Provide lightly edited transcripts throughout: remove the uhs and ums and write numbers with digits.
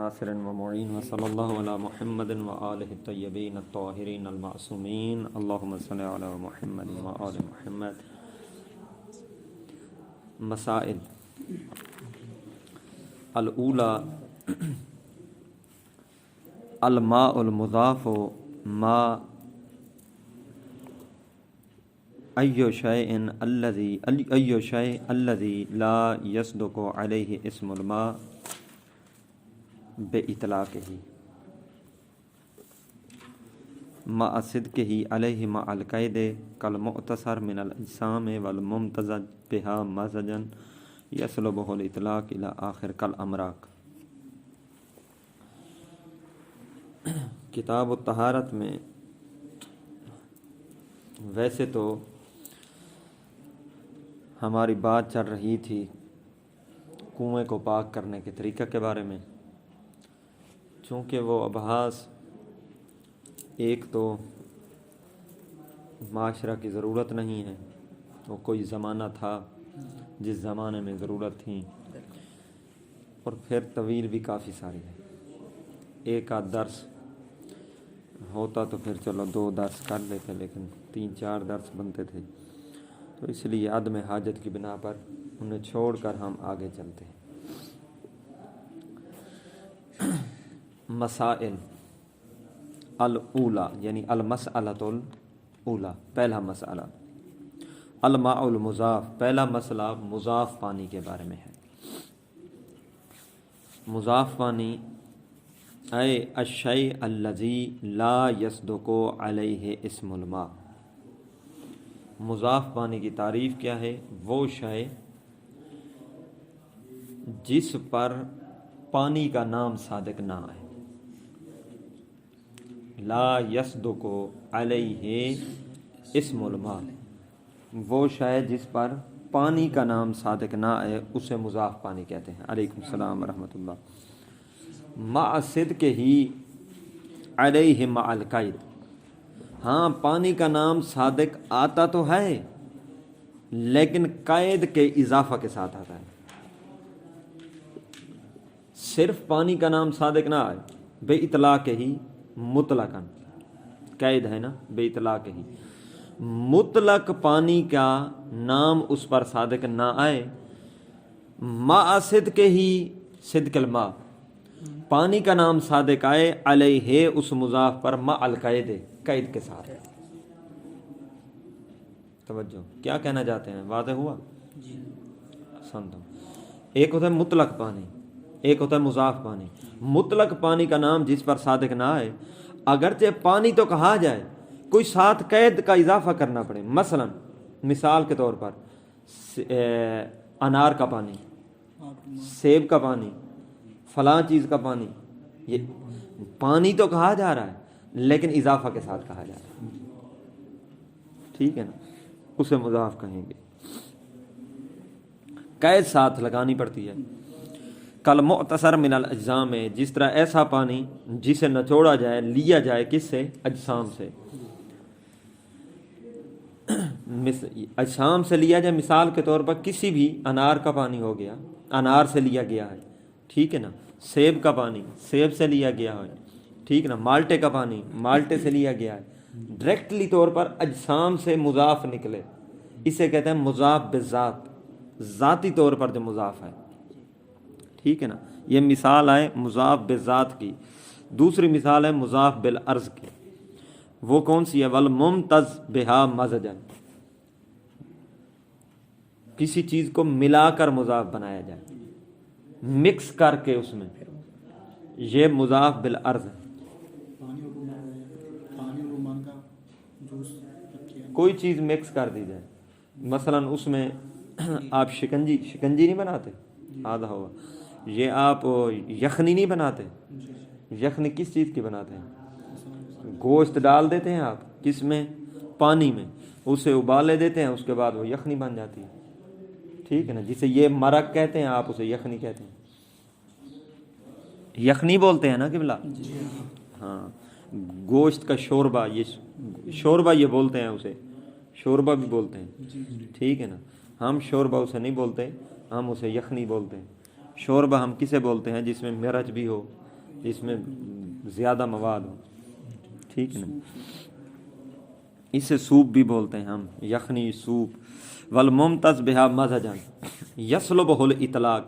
ناصر و معین و صلی اللہ علی محمد و آلہ الطیبین الطاہرین المعصومین اللہم صلی علی محمد و آل محمد. مسائل الاولی الماء المضاف ما ایو شیء الذی لا یصدق علیہ اسم الماء باطلاقہ مع صدقہ علیہ مع القید کالمعتصر من الاجسام والممتزج بها مزجا یسلبہ الاطلاق الی آخر کالامراق. کتاب الطہارت میں ویسے تو ہماری بات چل رہی تھی کنویں کو پاک کرنے کے طریقہ کے بارے میں، چونکہ وہ ابحاث ایک تو معاشرہ کی ضرورت نہیں ہے، وہ کوئی زمانہ تھا جس زمانے میں ضرورت تھی، اور پھر طویل بھی کافی ساری ہے. ایک آدھ درس ہوتا تو پھر چلو 2 درس کر لیتے، لیکن 3-4 درس بنتے تھے، تو اس لیے عدم حاجت کی بنا پر انہیں چھوڑ کر ہم آگے چلتے ہیں. مسائل الاولا یعنی المسئلۃ الاولا، پہلا مسئلہ. الماء المضاف، پہلا مسئلہ مضاف پانی کے بارے میں ہے. مضاف پانی اے الشیء الذی لا یصدق علیہ اسم الماء. مضاف پانی کی تعریف کیا ہے؟ وہ شے جس پر پانی کا نام صادق نہ آئے. لا یصدق علیہ اسم الماء، وہ شے جس پر پانی کا نام صادق نہ آئے اسے مضاف پانی کہتے ہیں. علیکم السلام ورحمۃ اللہ. مع صدق ہی علیہ مع القید، ہاں پانی کا نام صادق آتا تو ہے لیکن قید کے اضافہ کے ساتھ آتا ہے. صرف پانی کا نام صادق نہ آئے بے اطلاق ہی مطلقاً، قید ہے نا بے اطلاق ہی، مطلق پانی کا نام اس پر صادق نہ آئے. مع صدق ہی صدق الماء، پانی کا نام صادق آئے علیہ اس مضاف پر مع القید، قید کے ساتھ. توجہ، کیا کہنا چاہتے ہیں؟ واضح ہوا؟ سمجھو. ایک ہوتا ہے مطلق پانی، ایک ہوتا ہے مضاف پانی. مطلق پانی کا نام جس پر صادق نہ آئے، اگرچہ پانی تو کہا جائے، کوئی ساتھ قید کا اضافہ کرنا پڑے. مثلا مثال کے طور پر انار کا پانی، سیب کا پانی، فلاں چیز کا پانی، یہ پانی تو کہا جا رہا ہے لیکن اضافہ کے ساتھ کہا جا رہا ہے. ٹھیک ہے نا، اسے مضاف کہیں گے. قید ساتھ لگانی پڑتی ہے. کل معتصر من الاجسام میں، جس طرح ایسا پانی جسے نچوڑا جائے، لیا جائے کس سے؟ اجسام سے. اجسام سے لیا جائے، مثال کے طور پر کسی بھی انار کا پانی ہو گیا، انار سے لیا گیا ہے، ٹھیک ہے نا. سیب کا پانی سیب سے لیا گیا ہے، ٹھیک نا. مالٹے کا پانی مالٹے سے لیا گیا ہے. ڈائریکٹلی طور پر اجسام سے مضاف نکلے، اسے کہتے ہیں مضاف بالذات، ذاتی طور پر جو مضاف ہے. ٹھیک ہے نا. یہ مثال ہے مضاف بالذات کی. دوسری مثال ہے مضاف بالعرض کی. وہ کون سی ہے؟ والممتز بہا مزجا، کسی چیز کو ملا کر مضاف بنایا جائے، مکس کر کے اس میں، یہ مضاف بالعرض ہے. کوئی چیز مکس کر دی جائے، مثلا اس میں آپ شکنجی نہیں بناتے، آدھا ہوا. یہ آپ یخنی نہیں بناتے. یخنی کس چیز کی بناتے ہیں؟ گوشت ڈال دیتے ہیں آپ کس میں؟ پانی میں، اسے ابالے دیتے ہیں، اس کے بعد وہ یخنی بن جاتی ہے. ٹھیک ہے نا. جسے یہ مرق کہتے ہیں، آپ اسے یخنی کہتے ہیں. یخنی بولتے ہیں نا قبلہ؟ ہاں. گوشت کا شوربہ، یہ شوربہ یہ بولتے ہیں، اسے شوربہ بھی بولتے ہیں. ٹھیک ہے نا. ہم شوربہ اسے نہیں بولتے، ہم اسے یخنی بولتے ہیں. شوربہ ہم کسے بولتے ہیں؟ جس میں مرچ بھی ہو، اس میں زیادہ مواد ہو، ٹھیک ہے نا. اسے سوپ بھی بولتے ہیں ہم، یخنی، سوپ. والممتز بہا مزجن یسلبہ الاطلاق،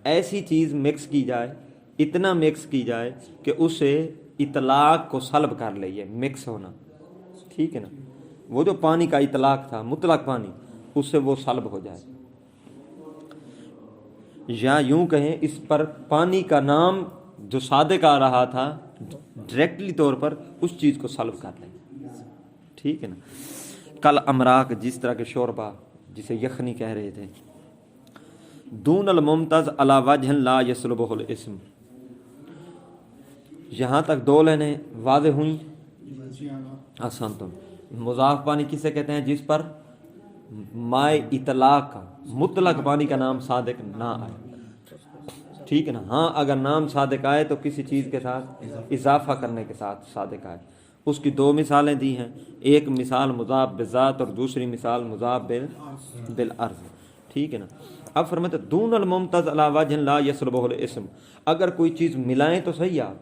ایسی چیز مکس کی جائے، اتنا مکس کی جائے کہ اسے اطلاق کو سلب کر لے، یہ مکس ہونا، ٹھیک ہے نا. وہ جو پانی کا اطلاق تھا، مطلق پانی، اس سے وہ سلب ہو جائے. یا یوں کہیں اس پر پانی کا نام جو صادق آ رہا تھا ڈائریکٹلی طور پر اس چیز کو سلب کر لیں، ٹھیک ہے نا. کل امراک، جس طرح کے شوربہ جسے یخنی کہہ رہے تھے. دون الممتز علی وجہ لا یسلبہ الاسم، یہاں تک دو لینیں واضح ہوئیں. احسنتم. مضاف پانی کسے کہتے ہیں؟ جس پر مائے اطلاق کا، مطلق پانی کا نام صادق نہ آئے، ٹھیک ہے نا. ہاں اگر نام صادق آئے تو کسی چیز کے ساتھ اضافہ کرنے کے ساتھ صادق آئے. اس کی دو مثالیں دی ہیں، ایک مثال مضاف بذات اور دوسری مثال مضاف بالعرض، ٹھیک ہے نا. اب فرماتے دون الممتز علی وجہ لا یسلبہ الاسم، اگر کوئی چیز ملائیں تو صحیح آپ،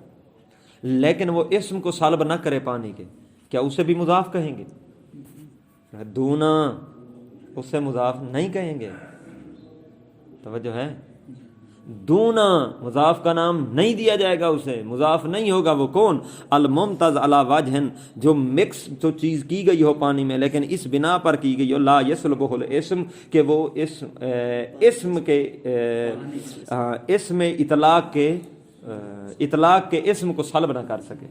لیکن وہ اسم کو سالب نہ کرے پانی کے، کیا اسے بھی مضاف کہیں گے؟ دونا اس سے مضاف نہیں کہیں گے. توجہ ہے؟ دونا مضاف کا نام نہیں دیا جائے گا، اسے مضاف نہیں ہوگا. وہ کون؟ الممتز علی وجہ، جو مکس جو چیز کی گئی ہو پانی میں لیکن اس بنا پر کی گئی ہو لا یسلبہ الاسم، کہ وہ اسم کے اسم اطلاق کے اسم کو سلب نہ کر سکے،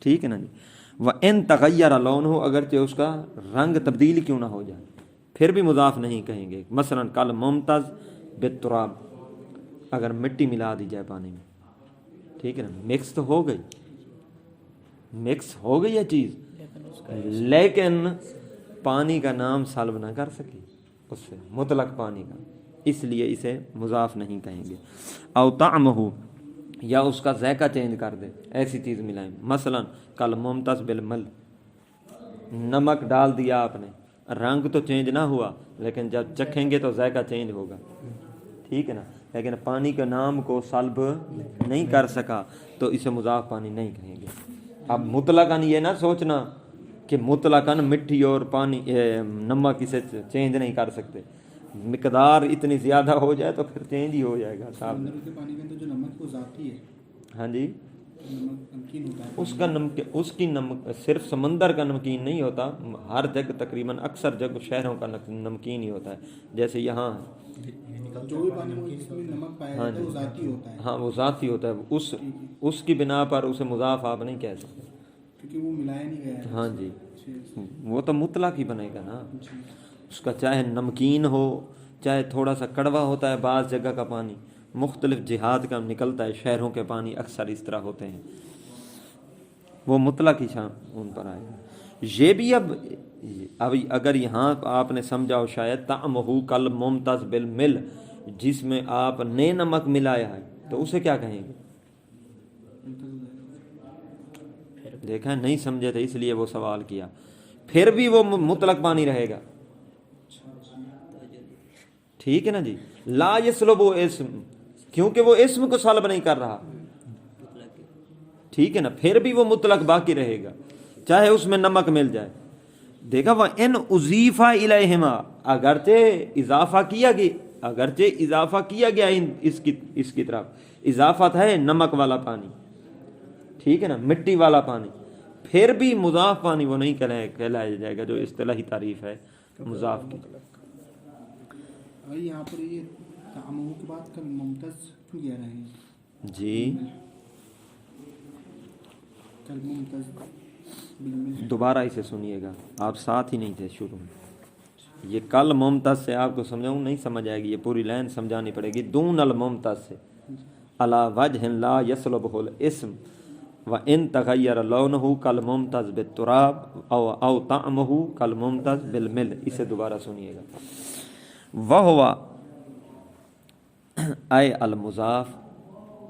ٹھیک ہے نا جی. وَإِن تغیر لونہ، اگرچہ اس کا رنگ تبدیل کیوں نہ ہو جائے، پھر بھی مضاف نہیں کہیں گے. مثلا کل ممتز بالتراب، اگر مٹی ملا دی جائے پانی میں، ٹھیک ہے نا، مکس تو ہو گئی، مکس ہو گئی یہ چیز، لیکن پانی کا نام سلب نہ کر سکی اس سے، مطلق پانی کا، اس لیے اسے مضاف نہیں کہیں گے. او طعمہ، یا اس کا ذائقہ چینج کر دے، ایسی چیز ملائیں. مثلا کل ممتز بالمل، نمک ڈال دیا آپ نے، رنگ تو چینج نہ ہوا لیکن جب چکھیں گے تو ذائقہ چینج ہوگا، ٹھیک ہے نا. لیکن پانی کے نام کو سلب نہیں کر سکا تو اسے مضاف پانی نہیں کہیں گے. اب مطلقاً یہ نہ سوچنا کہ مطلقاً مٹی اور پانی نمک اسے چینج نہیں کر سکتے، مقدار اتنی زیادہ ہو جائے تو پھر چینج ہی ہو جائے گا صاحب. پانی کے اندر جو نمک وہ ذاتی ہے، ہاں جی، نمکین ہوتا ہے اس کا اس کی نمک صرف سمندر کا نمکین نہیں ہوتا، ہر جگہ تقریباً اکثر جگہ شہروں کا نمکین ہی ہوتا ہے. جیسے یہاں جو بھی پانی میں جس میں نمک پایا جاتا ہے وہ ذاتی ہوتا ہے. ہاں وہ ذاتی ہوتا ہے، اس کی بنا پر اسے مضاف آپ نہیں کہہ سکتے کیونکہ وہ ملایا نہیں گیا ہے. ہاں جی، وہ تو مطلق ہی بنے گا نا. اس کا چاہے نمکین ہو، چاہے تھوڑا سا کڑوا ہوتا ہے، بعض جگہ کا پانی مختلف جہات کا نکلتا ہے، شہروں کے پانی اکثر اس طرح ہوتے ہیں، وہ مطلق ہی شان ان پر آئے گا. یہ بھی اب اگر یہاں آپ نے سمجھا ہو شاید طعمہ کل ممتز بالمل، جس میں آپ نے نمک ملایا ہے تو اسے کیا کہیں گے؟ دیکھا نہیں سمجھے تھے اس لیے وہ سوال کیا. پھر بھی وہ مطلق پانی رہے گا، ٹھیک ہے نا جی. لا یسلب اسم، کیونکہ وہ اسم کو سلب نہیں کر رہا، ٹھیک ہے نا، پھر بھی وہ مطلق باقی رہے گا چاہے اس میں نمک مل جائے. دیکھا وہ ان اضیفہ الیہما، اگرچہ اضافہ کیا گیا اس کی طرف، اضافت ہے نمک والا پانی، ٹھیک ہے نا، مٹی والا پانی، پھر بھی مضاف پانی وہ نہیں کہلایا جائے گا، جو اصطلاحی تعریف ہے مضاف کی. یہاں پر یہ طعمہ کی بات کر ممتاز کیوں کہہ رہے ہیں جی؟ کل ممتاز دوبارہ اسے سنیے گا، آپ ساتھ ہی نہیں تھے شروع میں. یہ کل ممتاز سے آپ کو سمجھاؤں نہیں سمجھ آئے گی، یہ پوری لائن سمجھانی پڑے گی. دون الممتاز سے علی وجہ لا یسلبہ الاسم وان تغیر لونہ کالممتاز بالتراب او طعمہ کالممتاز بالمل. اسے دوبارہ سنیے گا. وہو اے المضاف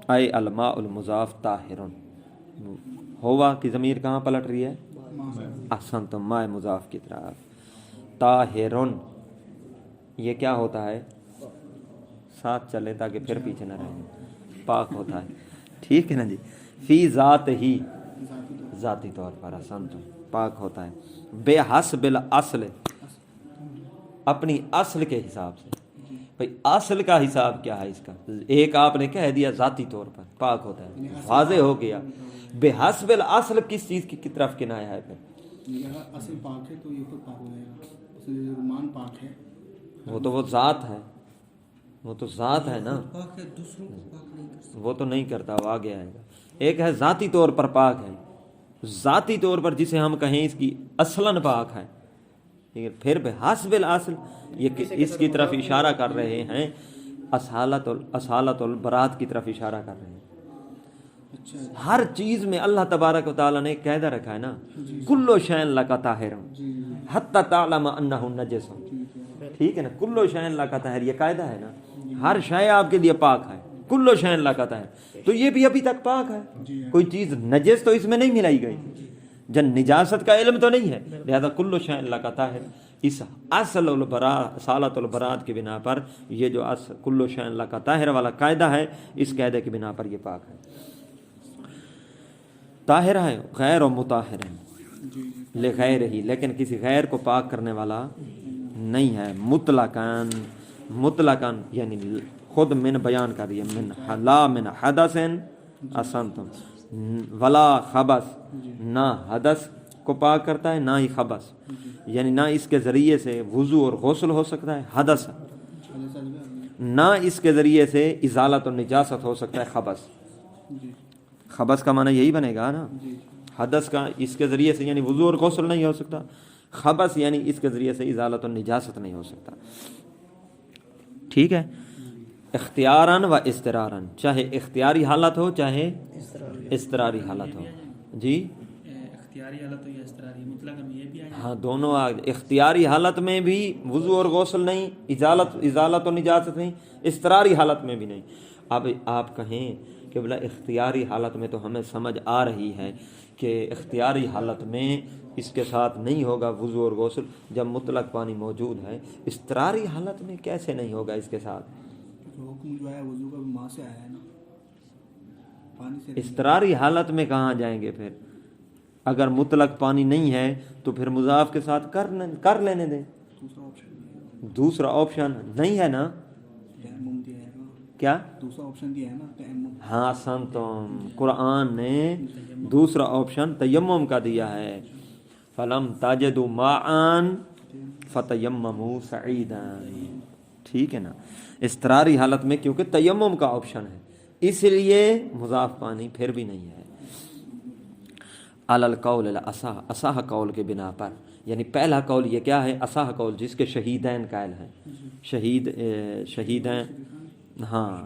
اے الماء المضاف طاہر، ہوا کی ضمیر کہاں پلٹ رہی ہے؟ احسنتم، ماء مضاف کی طرف. طاہرن یہ کیا ہوتا ہے؟ ساتھ چلے تاکہ پھر پیچھے نہ رہیں. پاک ہوتا ہے، ٹھیک ہے نا جی. فی ذات ہی ذاتی ذاتی طور پر احسنتم پاک ہوتا ہے. بے حسب الاصل اپنی اصل کے حساب سے. بھئی اصل کا حساب کیا ہے اس کا؟ ایک آپ نے کہہ دیا ذاتی طور پر پاک ہوتا ہے، واضح ہو گیا. بے حسب الاصل کس چیز کی طرف کنایا ہے پھر؟ یہ اصل پاک ہے تو یہ خود پاک ہو جائے گا. اصل رومان پاک ہے، وہ تو وہ ذات ہے، وہ تو ذات ہے نا، پاک ہے، دوسروں کو پاک نہیں کر سکتا. وہ تو نہیں کرتا، وہ آگے آئے گا. ایک ہے ذاتی طور پر پاک ہے، ذاتی طور پر جسے ہم کہیں اس کی اصلاً پاک ہے. ٹھیک ہے، پھر بحسب الاصل یہ اس کی طرف اشارہ کر رہے ہیں، اصالت البرات کی طرف اشارہ کر رہے ہیں. اچھا ہر چیز میں اللہ تبارک و تعالیٰ نے قاعدہ رکھا ہے نا، کلو شین لک طاہر جی حتی تعلم انہ نجس. ٹھیک ہے ٹھیک ہے نا، کلو شین لک طاہر یہ قاعدہ ہے نا، ہر شے آپ کے لیے پاک ہے. کلو شین لک طاہر، تو یہ بھی ابھی تک پاک ہے. کوئی چیز نجس تو اس میں نہیں ملائی گئی، جن نجاست کا علم تو نہیں ہے، لہذا کلو شین لک طاہر. اس اصل اصالت البرات کی بنا پر یہ جو کلو شین لک طاہر والا قاعدہ ہے، اس قاعدے کی بنا پر یہ پاک ہے. طاہر ہے، غیر و مطاہر ہے جی لغیر ہی، لیکن کسی غیر کو پاک کرنے والا نہیں ہے. مطلقاً یعنی خود من بیان کر دیا، من لا من حدث اسنتم ولا خبث، نہ حدث کو پاک کرتا ہے نہ ہی خبث، یعنی نہ اس کے ذریعے سے وضو اور غسل ہو سکتا ہے حدث، نہ اس کے ذریعے سے ازالت و نجاست ہو سکتا ہے خبث. جی خبث کا معنی یہی بنے گا نا، جی حدث کا اس کے ذریعے سے یعنی وضو اور غسل نہیں ہو سکتا، خبث یعنی اس کے ذریعے سے ازالت و نجاست نہیں ہو سکتا. ٹھیک ہے، اختیاراً و اضطراراً، چاہے اختیاری حالت ہو چاہے اضطراری حالت ہو. جی اختیاری حالت ہو یا اضطراری، مطلق میں یہ بھی آئے. ہاں دونوں اختیاری حالت میں بھی وضو اور غسل نہیں، ازالت و نجاست نہیں، اضطراری حالت میں بھی نہیں. اب آپ کہیں کہ بلا اختیاری حالت میں تو ہمیں سمجھ آ رہی ہے کہ اختیاری حالت میں اس کے ساتھ نہیں ہوگا وضو اور غسل جب مطلق پانی موجود ہے، اضطراری حالت میں کیسے نہیں ہوگا اس کے ساتھ؟ حکم جو ہے وضو کا بھی ماں سے آیا ہے نا، پانی سے. اضطراری حالت میں کہاں جائیں گے پھر؟ اگر مطلق پانی نہیں ہے تو پھر مضاف کے ساتھ کر لینے دیں. دوسرا آپشن دوسرا آپشن نہیں ہے نا، تیمم دیا ہے نا، کیا؟ دوسرا آپشن دیا ہے نا تیمم. ہاں سنتم، قرآن نے دوسرا آپشن تیمم کا دیا ہے. فلم تجدوا ماء فتیمموا صعیدا. ٹھیک ہے نا، اضطراری حالت میں کیونکہ تیمم کا آپشن ہے اس لیے مضاف پانی پھر بھی نہیں ہے. علی القول الاصح، اصح قول کے بنا پر، یعنی پہلا قول یہ کیا ہے؟ اصح قول جس کے شہیدین قائل ہیں. شہیدین ہاں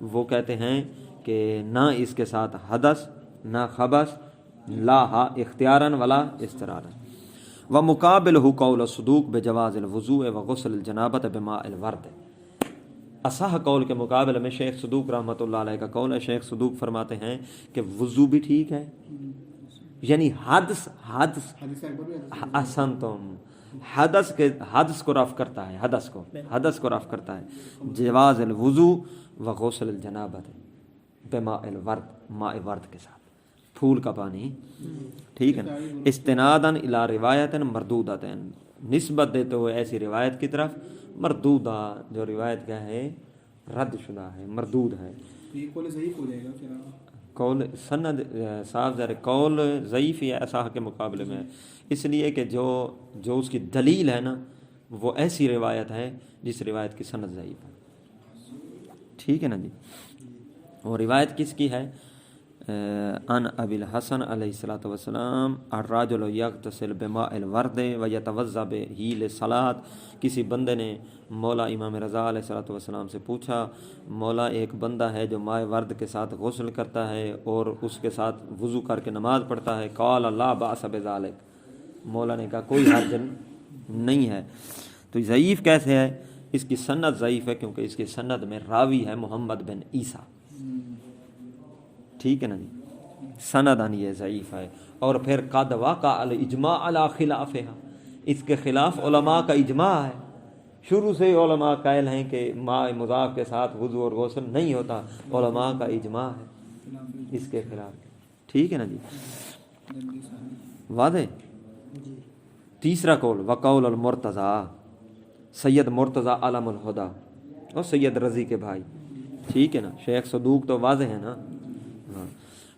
وہ کہتے ہیں کہ نہ اس کے ساتھ حدث نہ خبث، لا اختیاراً ولا اضطراراً. ومقابلہ قول الصدوق بجواز الوضوء وغسل الجنابۃ بماء الورد. اصح قول کے مقابلے میں شیخ صدوق رحمۃ اللہ علیہ کا قول ہے. شیخ صدوق فرماتے ہیں کہ وضو بھی ٹھیک ہے، یعنی حدث حدیث اکبر بھی حدیث احسنتم حدث کو رفع کرتا ہے، حدث کو رفع کرتا ہے. جواز الوضوء وغسل الجنابۃ بماء الورد، ماء ورد کے ساتھ، پھول کا پانی. ٹھیک ہے نا، استناداً الی روایت مردودۃ، نسبت دیتے ہوئے ایسی روایت کی طرف مردودہ، جو روایت کیا ہے؟ رد شدہ ہے، مردود ہے. یہ قول ضعیف ہو جائے گا پھر. قول سند صاف ظاہر قول ضعیف یا اصح کے مقابلے میں، اس لیے کہ جو اس کی دلیل ہے نا وہ ایسی روایت ہے جس روایت کی سند ضعیف ہے. ٹھیک ہے نا جی. وہ روایت کس کی ہے؟ ان ابی الحسن علیہ الصلوۃ والسلام الرجل یغتسل بماء الورد ویتوضا بہ للصلاۃ. کسی بندے نے مولا امام رضا علیہ الصلوۃ والسلام سے پوچھا، مولا ایک بندہ ہے جو ماء ورد کے ساتھ غسل کرتا ہے اور اس کے ساتھ وضو کر کے نماز پڑھتا ہے. قال لا باس بذلک، مولا نے کہا کوئی حرج نہیں ہے. تو ضعیف کیسے ہے؟ اس کی سند ضعیف ہے کیونکہ اس کی سند میں راوی ہے محمد بن عیسیٰ. ٹھیک ہے نا جی، سنداً یہ ضعیف ہے. اور پھر قد وقع الاجماع علی خلافها، اس کے خلاف علماء کا اجماع ہے شروع سے علماء قائل ہیں کہ ماء مضاف کے ساتھ وضو اور غسل نہیں ہوتا، علماء کا اجماع ہے اس کے خلاف، ٹھیک ہے نا جی، واضح۔ تیسرا قول وقول المرتضیٰ، سید مرتضیٰ علم الہدا اور سید رضی کے بھائی، ٹھیک ہے نا، شیخ صدوق تو واضح ہے نا،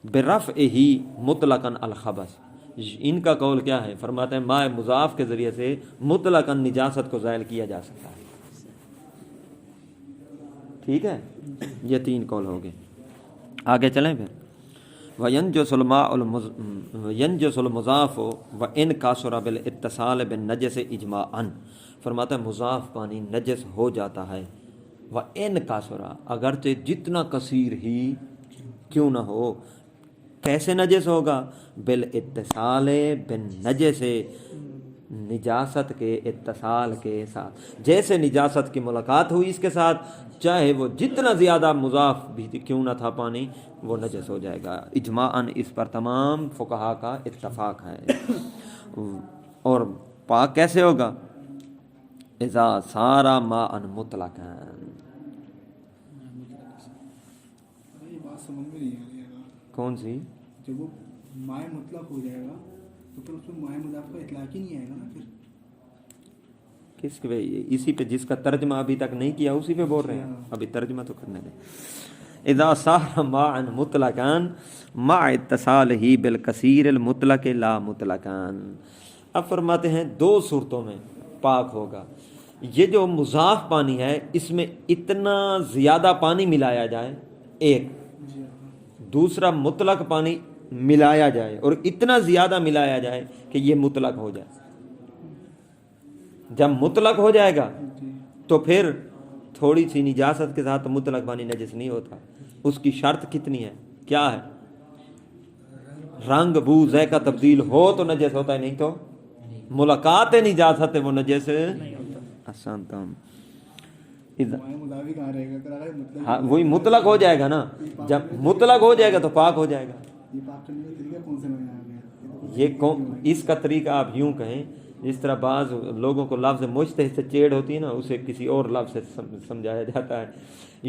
برفعہ مطلقاً الخبث، ان کا قول کیا ہے، فرماتے ہیں ماء مضاف کے ذریعے سے مطلقاً نجاست کو زائل کیا جا سکتا ہے، ٹھیک ہے، یہ 3 قول ہو گئے۔ آگے چلیں پھر، وَيَنْجُسُ الْمُضَافُ وَإِنْ كَثُرَ بِالْاِتِّصَالِ بِالنَّجَسِ اجماعاً، فرماتا ہے مضاف پانی نجس ہو جاتا ہے، وَإِنْ كَثُرَ، اگرچہ جتنا کثیر ہی کیوں نہ ہو، کیسے نجس ہوگا، بالاتصال بالنجس، نجاست کے اتصال کے ساتھ، جیسے نجاست کی ملاقات ہوئی اس کے ساتھ، چاہے وہ جتنا زیادہ مضاف بھی کیوں نہ تھا پانی، وہ نجس ہو جائے گا، اجماعاً اس پر تمام فقہا کا اتفاق ہے۔ اور پاک کیسے ہوگا، اذا صار ماء مطلقا، یہ بات سمجھ میں نہیں آ رہی ہے، کون سی، جب وہ مائع مطلق ہو جائے گا تو پھر اس میں مائع مضاف کا اطلاق ہی نہیں آئے گا نا، پھر کس کے، اسی پہ جس کا ترجمہ ابھی تک نہیں کیا اسی پہ بول رہے ہیں، ابھی ترجمہ تو کرنے دیں۔ اذا صار ماء مطلقا مع اتصالہ بالکثیر المطلق لا مطلقا، اب فرماتے ہیں 2 صورتوں میں پاک ہوگا، یہ جو مضاف پانی ہے اس میں اتنا زیادہ پانی ملایا جائے ایک، دوسرا مطلق پانی ملایا جائے اور اتنا زیادہ ملایا جائے کہ یہ مطلق ہو جائے۔ جب مطلق ہو جائے گا تو پھر تھوڑی سی نجاست کے ساتھ مطلق پانی نجس نہیں ہوتا، اس کی شرط کتنی ہے، کیا ہے، رنگ بو ذائقہ تبدیل ہو تو نجس ہوتا ہے، نہیں تو ملاقات نجاست ہے وہ نجس آسان تم، مائع مضاف ہی کہاں رہے گا، اگر مطلق ہاں وہی مطلق ہو جائے گا نا، جب مطلق ہو جائے گا تو پاک ہو جائے گا۔ یہ پاک کرنے کا طریقہ کون سے میں آ گیا، یہ اس کا طریقہ آپ یوں کہیں، جس طرح بعض لوگوں کو لفظ مجتہد سے چیڑ ہوتی ہے نا، اسے کسی اور لفظ سے سمجھایا جاتا ہے،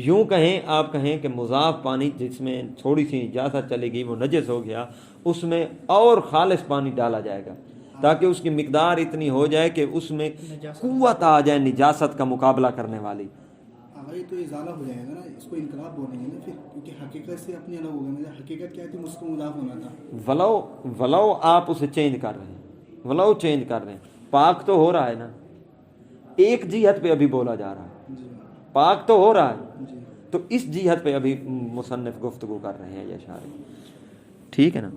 یوں کہیں، آپ کہیں کہ مضاف پانی جس میں تھوڑی سی نجاست چلے گئی وہ نجس ہو گیا، اس میں اور خالص پانی ڈالا جائے گا تاکہ اس کی مقدار اتنی ہو جائے کہ اس میں قوت آ جائے نجاست کا مقابلہ کرنے والی۔ یہ تو ازالہ ہو جائے گا نا، اس کو انقلاب بولیں گے نا پھر، کیونکہ حقیقت سے اپنی الگ ہوگا نا، حقیقت کیا تھی، اس کو مضاف ہونا تھا، ولو آپ اسے چینج کر رہے ہیں، ولو چینج کر رہے ہیں، پاک تو ہو رہا ہے نا، ایک جہت پہ ابھی بولا جا رہا ہے، پاک تو ہو رہا ہے، تو اس جہت پہ ابھی مصنف گفتگو کر رہے ہیں یہ شاعر، ٹھیک ہے نا،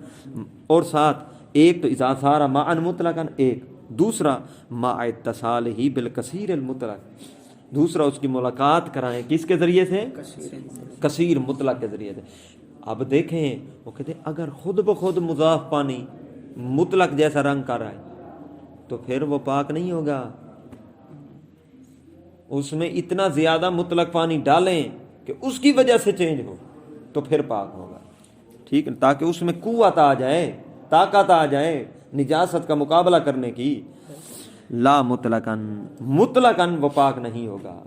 اور ساتھ ایک تو اذا صار ماء مطلقا، ایک دوسرا مع اتصالہ بالکثیر المطلق، دوسرا اس کی ملاقات کرائیں کس کے ذریعے سے، کثیر مطلق کے ذریعے سے۔ اب دیکھیں وہ کہتے ہیں اگر خود بخود مضاف پانی مطلق جیسا رنگ کر رہا ہے تو پھر وہ پاک نہیں ہوگا، اس میں اتنا زیادہ مطلق پانی ڈالیں کہ اس کی وجہ سے چینج ہو تو پھر پاک ہوگا، ٹھیک ہے، تاکہ اس میں قوت آ جائے، طاقت آ جائے نجاست کا مقابلہ کرنے کی۔ لا مطلقاً، مطلقاً وہ پاک نہیں ہوگا،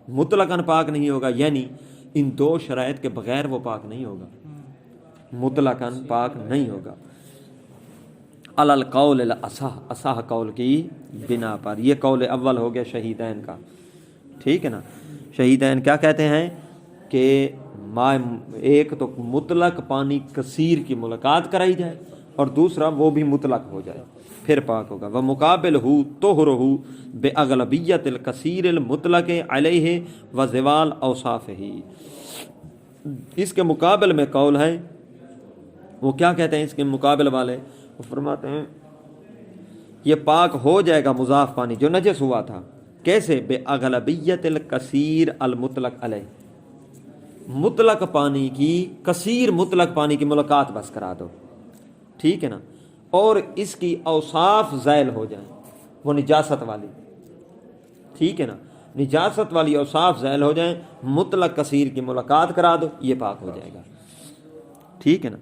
مطلقاً پاک نہیں ہوگا، یعنی ان 2 شرائط کے بغیر وہ پاک نہیں ہوگا، مطلقاً پاک نہیں ہوگا۔ علی القول الاصح، اصح قول کی بنا پر، یہ قول اول ہو گیا شہیدین کا، ٹھیک ہے نا، شہیدین کیا کہتے ہیں کہ ایک تو مطلق پانی کثیر کی ملاقات کرائی جائے اور دوسرا وہ بھی مطلق ہو جائے پھر پاک ہوگا۔ ومقابلہ طہرہ باغلبیت الکثیر المطلق علیہ وزوال اوصافہ، اس کے مقابل میں قول ہے، وہ کیا کہتے ہیں اس کے مقابل والے، وہ فرماتے ہیں یہ پاک ہو جائے گا مضاف پانی جو نجس ہوا تھا، کیسے، باغلبیت الکثیر المطلق علیہ، مطلق پانی کی، کثیر مطلق پانی کی ملاقات بس کرا دو، ٹھیک ہے نا، اور اس کی اوصاف زائل ہو جائیں، وہ نجاست والی، ٹھیک ہے نا، نجاست والی اوصاف زائل ہو جائیں، مطلق کثیر کی ملاقات کرا دو، یہ پاک ہو جائے گا، ٹھیک ہے نا۔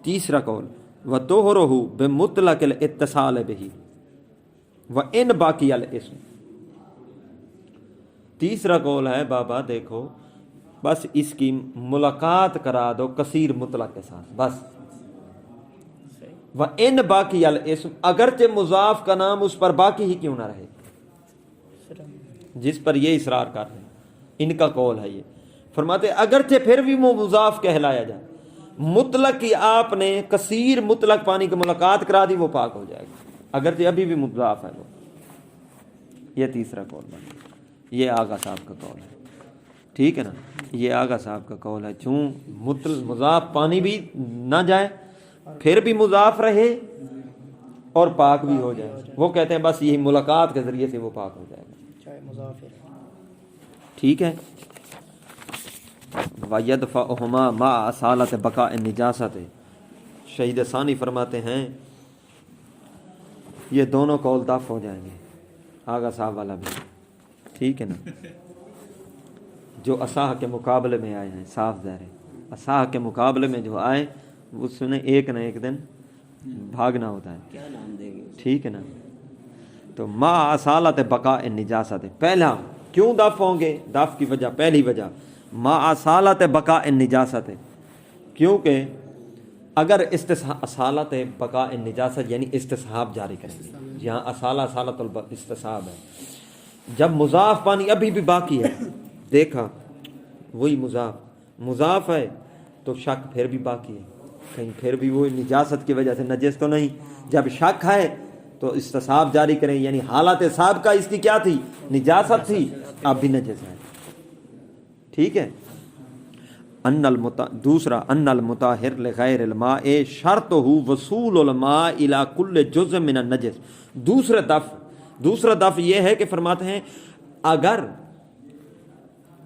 تیسرا قول وَطُهْرُهُ بِمُطْلَقِ الْاِتِّصَالِ بِهِ وَإِنْ بَاقِيَ الْاسْمُ، تیسرا قول ہے بابا دیکھو بس اس کی ملاقات کرا دو کثیر مطلق کے ساتھ بس. وَإِن باقی الاسم اگرچہ مضاف کا نام اس پر باقی ہی کیوں نہ رہے, جس پر یہ اصرار کر رہے ہیں, ان کا قول ہے یہ. فرماتے اگرچہ پھر بھی وہ مضاف کہلایا جائے, مطلق کی آپ نے کثیر مطلق پانی کی ملاقات کرا دی وہ پاک ہو جائے گا اگرچہ ابھی بھی مضاف ہے وہ. یہ تیسرا قول بنا, یہ آغا صاحب کا قول ہے. ٹھیک ہے نا, یہ آغا صاحب کا قول ہے. چون مضاف پانی بھی نہ جائے پھر بھی مضاف رہے اور پاک بھی ہو جائے, وہ کہتے ہیں بس یہی ملاقات کے ذریعے سے وہ پاک ہو جائے گا. ٹھیک ہے. وَيَدْفَعُهُمَا مَعَ أَصَالَةِ بَقَاءِ النِّجَاسَةِ شہید ثانی فرماتے ہیں یہ دونوں قول دفع ہو جائیں گے, آغا صاحب والا بھی. ٹھیک ہے نا, جو اصح کے مقابلے میں آئے ہیں صاف ظاہر ہے, اصح کے مقابلے میں جو آئے اس نے ایک نہ ایک دن بھاگنا ہوتا ہے. کیا نام دیں گے؟ ٹھیک ہے نا. تو ما اصالت بقاء النجاست, پہلا کیوں دفع ہوں گے, دفع کی وجہ, پہلی وجہ ما اصالت بقاء النجاست, کیونکہ اگر اصالت بقاء النجاست یعنی استصحاب جاری کریں گے, جہاں اصالت الاستصحاب ہے, جب مضاف پانی ابھی بھی باقی ہے, دیکھا وہی مضاف ہے تو شک پھر بھی باقی ہے, کہیں پھر بھی وہ نجاست کی وجہ سے نجس تو نہیں. جب شک ہے تو استصحاب جاری کریں, یعنی حالت سابقہ اس کی کیا تھی, نجاست تھی, اب بھی نجس ہے. ٹھیک ہے. دوسرا ان المطہر لغیر الماء شرطہ وصول الماء الی کل جزء من النجس. دوسرا دفع یہ ہے کہ فرماتے ہیں اگر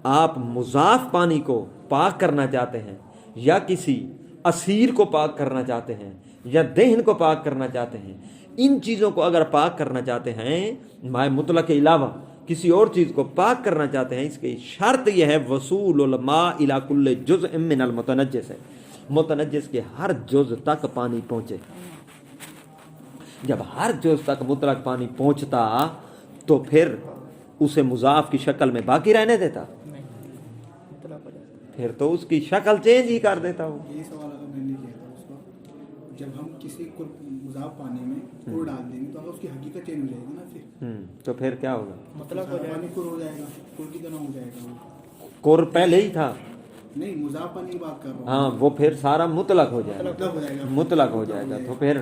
آپ مضاف پانی کو پاک کرنا چاہتے ہیں یا کسی اسیر کو پاک کرنا چاہتے ہیں یا دہن کو پاک کرنا چاہتے ہیں, ان چیزوں کو اگر پاک کرنا چاہتے ہیں ماء مطلق کے علاوہ کسی اور چیز کو پاک کرنا چاہتے ہیں, اس کی شرط یہ ہے وصول الماء الی کل جزء من المتنجس, ہے متنجس کے ہر جز تک پانی پہنچے. جب ہر جز تک مطلق پانی پہنچتا تو پھر اسے مضاف کی شکل میں باقی رہنے دیتا, پھر تو اس کی شکل چینج ہی کر دیتا ہوں. یہی سوال اگر میں نے کیا تھا اس کو, جب ہم کسی کو مضاف پانی میں کور ڈال دیں گے تو اگر اس کی حقیقت چینج ہو جائے گی نا, پھر تو پھر کیا ہوگا, مطلب پانی کور ہو جائے گا, کور کی طرح ہو جائے گا. وہ کور پہلے ہی تھا, نہیں مضاف پانی کی بات کر رہا ہوں. ہاں وہ پھر سارا مطلق ہو جائے گا, مطلق ہو جائے گا, مطلق ہو جائے گا. تو پھر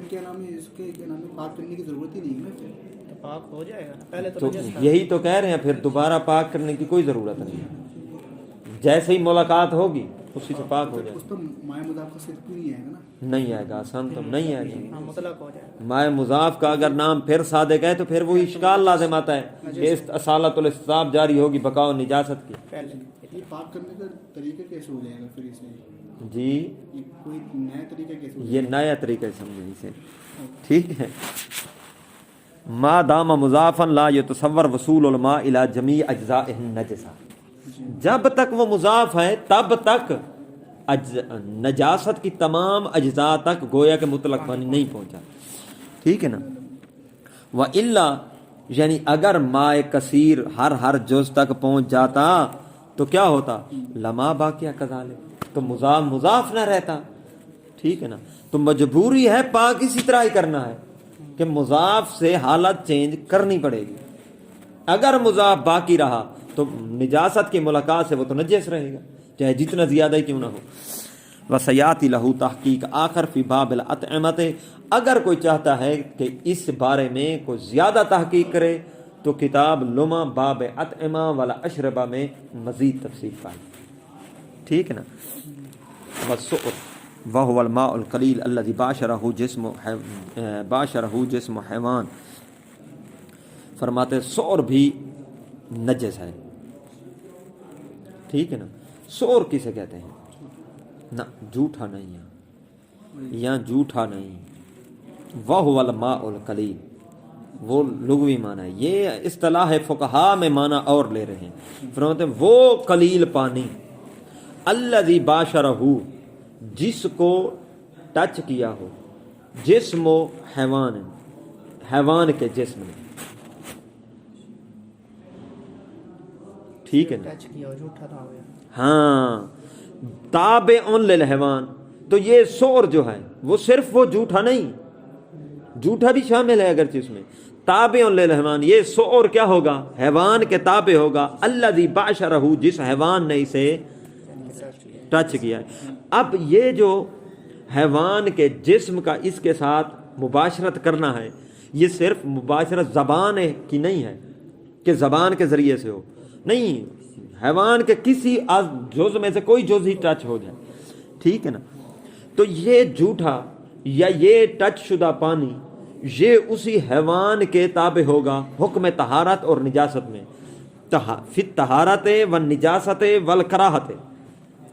کیا نام ہے اس کے, کیا نام ہے, پاک کرنے کی ضرورت ہی نہیں ہے نا, پھر پاک ہو جائے گا. پہلے تو یہی تو کہہ رہے ہیں پھر دوبارہ پاک کرنے کی کوئی ضرورت نہیں ہے, جیسے ہی ملاقات ہوگی اسی سے پاک ہو جائے اس پر مائع مضاف کا صرف نہیں آئے گا نا, نہیں آئے گا, آسان تو نہیں آئے گا. مطلق ہو جائے گا. مائع مضاف کا اگر نام پھر سادے گئے تو پھر وہی اشکال لازم آتا ہے کہ اصالت الاستصحاب جاری ہوگی بقاء نجاست کی. یہ پاک کرنے کا طریقہ کیسے ہو جائے گا پھر اسے, جی یہ کوئی نیا طریقہ کیسے ہو جائے یہ نیا طریقہ سمجھیں اسے. ٹھیک ہے. ما دام مضافا لا يتصور وصول الماء الى جميع اجزاء النجسہ, جب تک وہ مضاف ہے تب تک نجاست کی تمام اجزاء تک گویا کہ مطلق پانی نہیں پہنچا. ٹھیک ہے نا. وَإِلَّا یعنی اگر ماء کثیر ہر جز تک پہنچ جاتا تو کیا ہوتا, لما باقیہ کذالک, تو مضاف نہ رہتا. ٹھیک ہے نا. تو مجبوری ہے پاک اسی طرح ہی کرنا ہے کہ مضاف سے حالت چینج کرنی پڑے گی. اگر مضاف باقی رہا تو نجاست کی ملاقات سے وہ تو نجس رہے گا چاہے جتنا زیادہ ہی کیوں نہ ہو. وسیاتی لہو تحقیق آخر فی باب الاطعمۃ, اگر کوئی چاہتا ہے کہ اس بارے میں کوئی زیادہ تحقیق کرے تو کتاب لما باب اطعمہ والا اشربہ میں مزید تفصیل پائے. ٹھیک ہے نا. والسؤر وهو الماء القلیل الذي باشرہ جسم حیوان, فرماتے سؤر بھی نجس ہے. ٹھیک ہے نا. سؤر کسے کہتے ہیں, نہ جھوٹا نہیں ہے, یہاں جھوٹا نہیں, وهو الماء القلیل وہ لغوی معنی ہے, یہ اصطلاح فقہا میں معنی اور لے رہے ہیں. فرماتے ہیں وہ قلیل پانی, الذی باشرہ جس کو ٹچ کیا ہو, جسم و حیوان کے جسم نے, ٹھیک ہے نا. ٹچ کیا جھوٹا تھا ہو گیا. ہاں تابع للحیوان، تو یہ سور جو ہے وہ صرف وہ جھوٹا نہیں، جھوٹا بھی شامل ہے اگرچہ اس میں. تابع للحیوان، یہ سور کیا ہوگا؟ حیوان کے تابع ہوگا. الذی باشرہ، جس حیوان نے اسے ٹچ کیا ہے. اب یہ جو حیوان کے جسم کا اس کے ساتھ مباشرت کرنا ہے، یہ صرف مباشرت زبان کی نہیں ہے کہ زبان کے ذریعے سے ہو، نہیں، حیوان کے کسی جز میں سے کوئی جز ہی ٹچ ہو جائے. ٹھیک ہے نا. تو یہ جھوٹا یا یہ ٹچ شدہ پانی یہ اسی حیوان کے تابع ہوگا حکم طہارت اور نجاست میں. فی طہارت و نجاست والکراہت،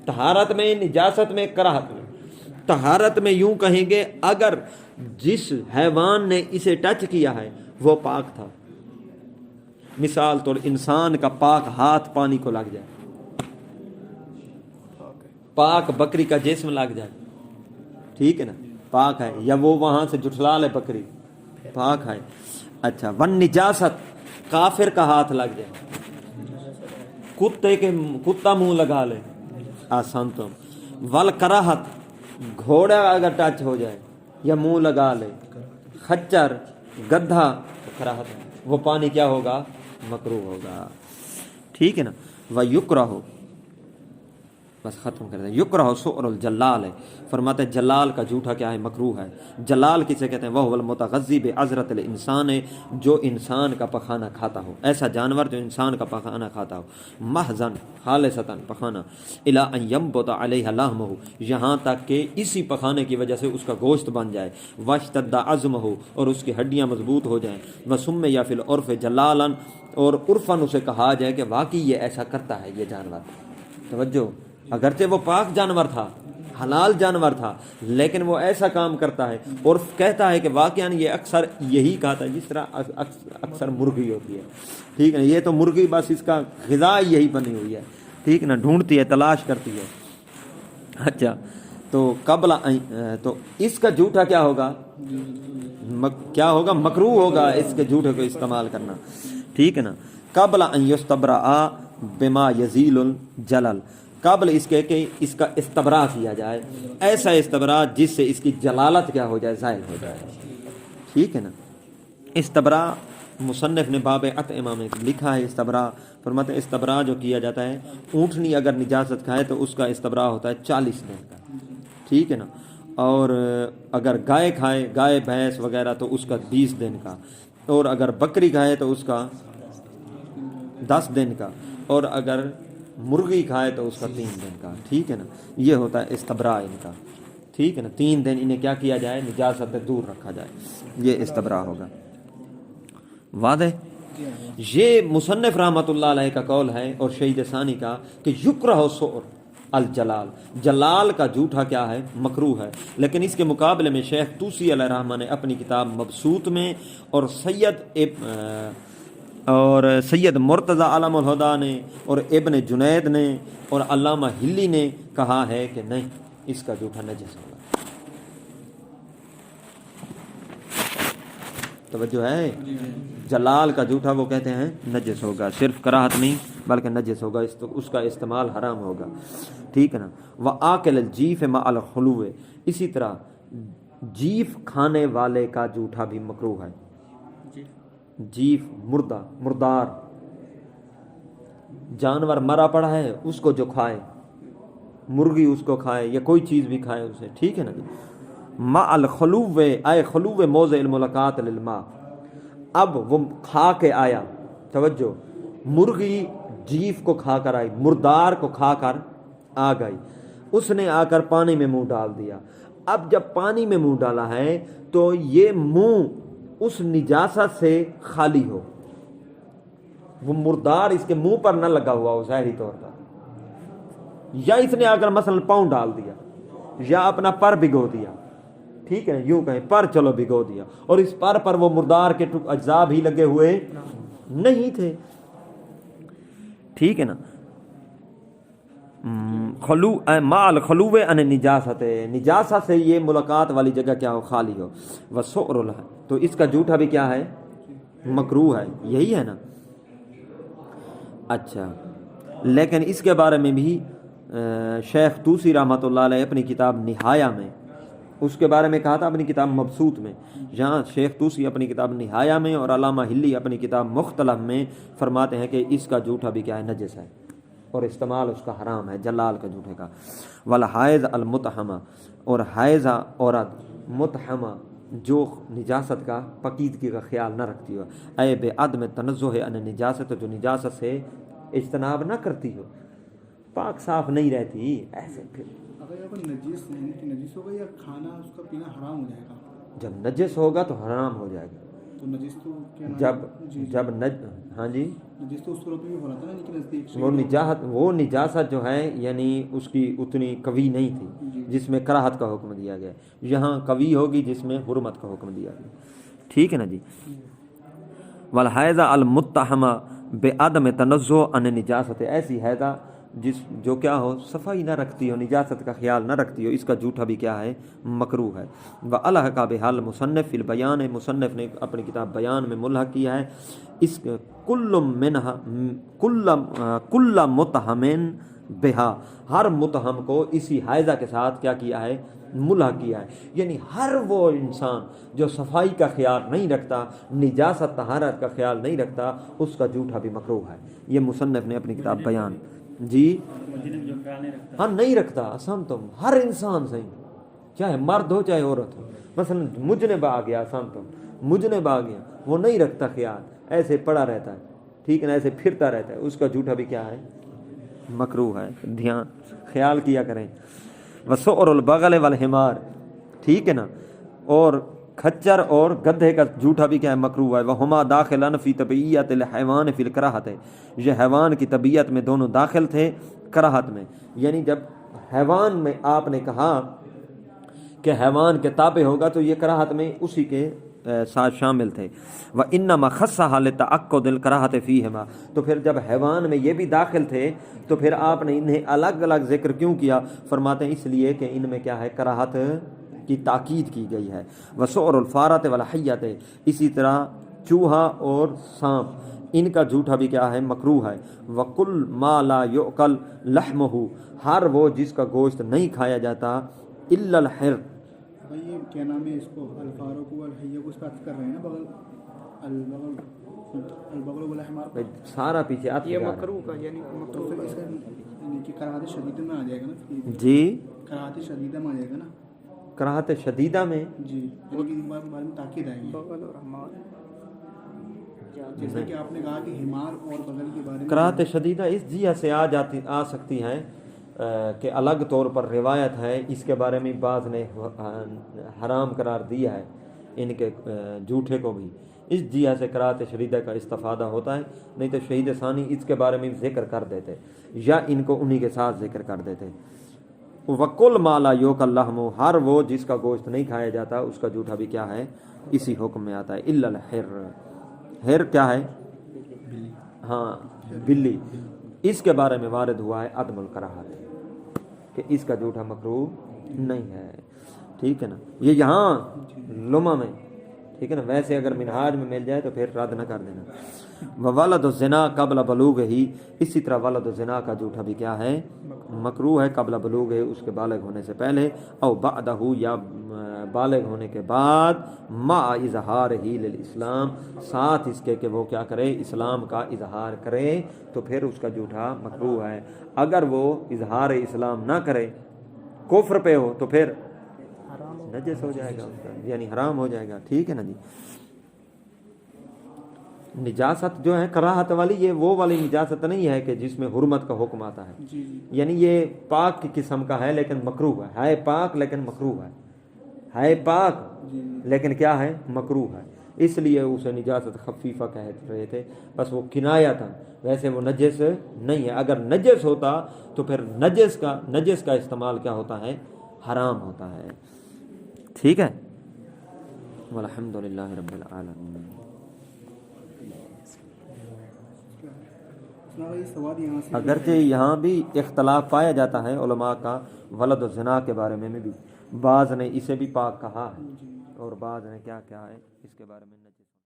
طہارت میں، نجاست میں، کراہت میں. طہارت میں یوں کہیں گے اگر جس حیوان نے اسے ٹچ کیا ہے وہ پاک تھا، مثال طور انسان کا پاک ہاتھ پانی کو لگ جائے، پاک بکری کا جسم لگ جائے، ٹھیک ہے نا، پاک ہے. یا وہ وہاں سے جھٹلا لے بکری، پاک ہے. اچھا، ون نجاست، کافر کا ہاتھ لگ جائے، کتا منہ لگا لے، آسان تو. ول کراہت، گھوڑا اگر ٹچ ہو جائے یا منہ لگا لے، خچر، گدھا، تو کراہت ہے. وہ پانی کیا ہوگا؟ مکروہ ہوگا. ٹھیک ہے نا. وَيُكْرَهُ، بس ختم کر دیں. یکرہ سؤر الجلال ہے، فرماتے ہیں جلال کا جھوٹا کیا ہے؟ مکروہ ہے. جلال کسے کہتے ہیں؟ وہ المتغذی بعذرۃ الانسان ہے، جو انسان کا پخانہ کھاتا ہو، ایسا جانور جو انسان کا پخانہ کھاتا ہو. محضن، خالصتاً پخانہ. الی ان ینبت علیہ لحمہ، یہاں تک کہ اسی پخانے کی وجہ سے اس کا گوشت بن جائے. واشتد عظمہ، اور اس کی ہڈیاں مضبوط ہو جائیں. وسمی فی العرف جلالا، اور عرفاً اسے کہا جائے کہ واقعی یہ ایسا کرتا ہے یہ جانور. توجہ، اگرچہ وہ پاک جانور تھا، حلال جانور تھا، لیکن وہ ایسا کام کرتا ہے اور کہتا ہے کہ واقعاً یہ اکثر یہی کہتا ہے جس طرح اکثر مرغی ہوتی ہے. ٹھیک ہے نا. یہ تو مرغی بس اس کا غذا یہی بنی ہوئی ہے، ٹھیک ہے نا، ڈھونڈتی ہے، تلاش کرتی ہے. اچھا، تو قبل تو اس کا جھوٹا کیا ہوگا؟ کیا ہوگا؟ مکروہ ہوگا اس کے جھوٹے کو استعمال کرنا. ٹھیک ہے نا. قبل ان یستبرأ بما یزیل الجلل، قبل اس کے کہ اس کا استبراء کیا جائے، ایسا استبراء جس سے اس کی جلالت کیا ہو جائے؟ زائل ہو جائے. ٹھیک ہے نا. استبراء مصنف نے باب اطعمہ میں لکھا ہے. استبراء فرماتے ہیں استبراء جو کیا جاتا ہے، اونٹنی اگر نجاست کھائے تو اس کا استبراء ہوتا ہے 40 دن کا. ٹھیک ہے نا. اور اگر گائے کھائے، گائے بھینس وغیرہ، تو اس کا 20 دن کا. اور اگر بکری کھائے تو اس کا 10 دن کا. اور اگر مرغی کھائے تو اس کا 3 دن کا. ٹھیک ہے نا. یہ ہوتا ہے استبراء ان کا. ٹھیک ہے نا. 3 دن انہیں کیا کیا جائے؟ نجاست سے دور رکھا جائے. یہ استبراء ہوگا. واضح؟ یہ مصنف رحمۃ اللہ علیہ کا قول ہے اور شہید ثانی کا کہ یکرہ سؤر الجلال، جلال کا جھوٹا کیا ہے؟ مکروہ ہے. لیکن اس کے مقابلے میں شیخ طوسی علیہ الرحمہ نے اپنی کتاب مبسوط میں اور سید مرتضی علم الہدا نے اور ابن جنید نے اور علامہ ہلی نے کہا ہے کہ نہیں، اس کا جھوٹا نجس ہوگا. توجہ ہے؟ جلال کا جھوٹا وہ کہتے ہیں نجس ہوگا، صرف کراہت نہیں بلکہ نجس ہوگا، اس کا استعمال حرام ہوگا. ٹھیک ہے نا. وآکل الجیف مع الخلو، اسی طرح جیف کھانے والے کا جھوٹا بھی مکروہ ہے. جیف، مردہ، مردار جانور مرا پڑا ہے اس کو جو کھائے، مرغی اس کو کھائے یا کوئی چیز بھی کھائے اسے. ٹھیک ہے نا. مع الخلو اے خلو موضع الملاقات للماء، اب وہ کھا کے آیا، توجہ، مرغی جیف کو کھا کر آئی، مردار کو کھا کر آ گئی، اس نے آ کر پانی میں منہ ڈال دیا. اب جب پانی میں منہ ڈالا ہے تو یہ منہ اس نجاست سے خالی ہو، وہ مردار اس کے منہ پر نہ لگا ہوا ہو ظاہری طور پر، یا اس نے آ کر مثلا پاؤں ڈال دیا یا اپنا پر بھگو دیا. ٹھیک ہے، یوں کہیں پر چلو بھگو دیا، اور اس پر وہ مردار کے اجزاء بھی لگے ہوئے نہیں تھے. ٹھیک ہے نا. خلو مال خلو ان نجاست، نجاست سے یہ ملاقات والی جگہ کیا ہو؟ خالی ہو. وسؤر الہ، تو اس کا جھوٹا بھی کیا ہے؟ مکروہ ہے. یہی ہے نا. اچھا، لیکن اس کے بارے میں بھی شیخ طوسی رحمۃ اللہ علیہ اپنی کتاب نہایہ میں اس کے بارے میں کہا تھا، اپنی کتاب مبسوط میں، جہاں شیخ طوسی اپنی کتاب نہایہ میں اور علامہ ہلی اپنی کتاب مختلف میں فرماتے ہیں کہ اس کا جھوٹا بھی کیا ہے، نجس ہے اور استعمال اس کا حرام ہے، جلال کا جھوٹے کا۔ والحائض المتحمہ، اور حائضہ عورت متحمہ جو نجاست کا پاکیزگی کا خیال نہ رکھتی ہو، اے بے عدم تنزہ ان نجاست، جو نجاست سے اجتناب نہ کرتی ہو، پاک صاف نہیں رہتی، ایسے پھر اگر یہ کوئی نجس یعنی کہ نجس ہوگا یا کھانا اس کا پینا حرام ہو جائے گا؟ جب نجس ہوگا تو حرام ہو جائے گا۔ تو نجس تو کیا نام جب ہاں جی نجس تو اس صورت میں بھی ہو رہا تھا نا ان کے نزدیک وہ نجاست جو ہے یعنی اس کی اتنی قوی نہیں تھی جس میں کراہت کا حکم دیا گیا، یہاں قوی ہوگی جس میں حرمت کا حکم دیا گیا، ٹھیک ہے نا جی۔ والحائضہ المتحمہ بعدم تنزہ عن نجاست، ایسی حیضہ جو کیا ہو، صفائی نہ رکھتی ہو، نجاست کا خیال نہ رکھتی ہو، اس کا جھوٹا بھی کیا ہے، مکروہ ہے۔ وَأَلْحَقَ بِهَا الْمُصَنِّفُ فِي الْبَيَانِ، مصنف نے اپنی کتاب بیان میں ملحق کیا ہے اس کل متہمن بہا، ہر متہم کو اسی حائضہ کے ساتھ کیا کیا ہے، ملحق کیا ہے، یعنی ہر وہ انسان جو صفائی کا خیال نہیں رکھتا، نجاست طہارت کا خیال نہیں رکھتا، اس کا جھوٹا بھی مکروہ ہے۔ یہ مصنف نے اپنی کتاب بیان جی مجرم جو خیال نہیں رکھتا، ہاں نہیں رکھتا، سنتم ہر انسان صحیح، چاہے مرد ہو چاہے عورت ہو، مثلا مجنب آ گیا، سنتم مجنب آ گیا، وہ نہیں رکھتا خیال، ایسے پڑا رہتا ہے، ٹھیک ہے نا، ایسے پھرتا رہتا ہے، اس کا جھوٹا بھی کیا ہے، مکروہ ہے، دھیان خیال کیا کریں۔ وسعر البغل والحمار، ٹھیک ہے نا، اور کھچر اور گدھے کا جھوٹا بھی کیا ہے، مکروہ ہے۔ وہما داخلن فی طبیعت الحیوان فی الکراہت، یہ حیوان کی طبیعت میں دونوں داخل تھے کراہت میں، یعنی جب حیوان میں آپ نے کہا کہ حیوان کے تابع ہوگا تو یہ کراہت میں اسی کے ساتھ شامل تھے۔ وَإِنَّمَا خَصَّهَا لِتَعَقُّدِ الْكَرَاهَةِ فِيهِمَا، تو پھر جب حیوان میں یہ بھی داخل تھے تو پھر آپ نے انہیں الگ الگ ذکر کیوں کیا؟ فرماتے ہیں اس لیے کہ ان میں کیا ہے، کراہت کی تاکید کی گئی ہے۔ وَسُعْرُ الْفَارَةِ وَالْحَيَّةِ، اسی طرح چوہا اور سانپ، ان کا جھوٹا بھی کیا ہے، مکروہ ہے۔ وَكُلْ مَا لَا يُؤْكَلْ لَحْمُهُ، ہر وہ جس کا گوشت نہیں کھایا جاتا، إِلَّا الْحِرْ، بھائی یہ کیا نام ہے، اس کو الفاروق والحیہ کو اس کا عطف کر رہے ہیں نا، بغل البغل والحمار، سارا پیچھے عطف یہ کر رہا ہے۔ مکروہ کا یعنی تو مکروہ پھر اس کا یعنی کہ کراہت شدیدہ میں آ جائے گا نا، جی کراہت شدیدہ میں آ جائے گا نا، کراہت شدیدہ میں جی، یعنی کہ بعد میں تاکید آئے گی، بغل اور حمار، جیسا کہ آپ نے کہا کہ حمار اور بغل کے بارے میں کراہت شدیدہ اس جہہ سے آ سکتی ہیں کہ الگ طور پر روایت ہے، اس کے بارے میں بعض نے حرام قرار دیا ہے ان کے جھوٹے کو بھی، اس جہہ سے کراہت شدیدہ کا استفادہ ہوتا ہے، نہیں تو شہید ثانی اس کے بارے میں ذکر کر دیتے یا ان کو انہی کے ساتھ ذکر کر دیتے۔ وَكُلْ مَا لَا يُؤْكَلْ لَحْمُهُ، ہر وہ جس کا گوشت نہیں کھایا جاتا اس کا جھوٹا بھی کیا ہے، اسی حکم میں آتا ہے۔ إِلَّا الْحِرْ، ہر کیا ہے، ہاں بلی، اس کے بارے میں وارد ہوا ہے عدم الکراہت، کہ اس کا جھوٹا مکروہ نہیں ہے، ٹھیک ہے نا، یہ یہاں لمح میں، ٹھیک ہے نا، ویسے اگر منہاج میں مل جائے تو پھر رد نہ کر دینا۔ وولد الزنا قبل بلوغ ہی، اسی طرح ولد الزنا کا جھوٹا بھی کیا ہے، مکروہ ہے، قبل بلوغ ہے، اس کے بالغ ہونے سے پہلے، او بعدہ، یا بالغ ہونے کے بعد، مع اظہار ہی للاسلام، ساتھ اس کے کہ وہ کیا کرے، اسلام کا اظہار کرے، تو پھر اس کا جھوٹا مکروہ ہے۔ اگر وہ اظہار اسلام نہ کرے، کفر پہ ہو، تو پھر نجس ہو جائے گا، یعنی حرام ہو جائے گا، ٹھیک ہے نا جی۔ نجاست جو ہے کراہت والی، یہ وہ والی نجاست نہیں ہے کہ جس میں حرمت کا حکم آتا ہے، جی جی، یعنی یہ پاک کی قسم کا ہے لیکن مکروہ ہے پاک لیکن مکروہ ہے پاک لیکن کیا ہے، مکروہ ہے، اس لیے اسے نجاست خفیفہ کہہ رہے تھے، بس وہ کنایا تھا، ویسے وہ نجس نہیں ہے۔ اگر نجس ہوتا تو پھر نجس کا استعمال کیا ہوتا ہے، حرام ہوتا ہے، ٹھیک ہے۔ والحمدللہ رب العالمین۔ اگرچہ یہاں بھی اختلاف پایا جاتا ہے علماء کا ولد الزنا کے بارے میں بھی، بعض نے اسے بھی پاک کہا ہے اور بعض نے کیا کہا ہے اس کے بارے میں نجس۔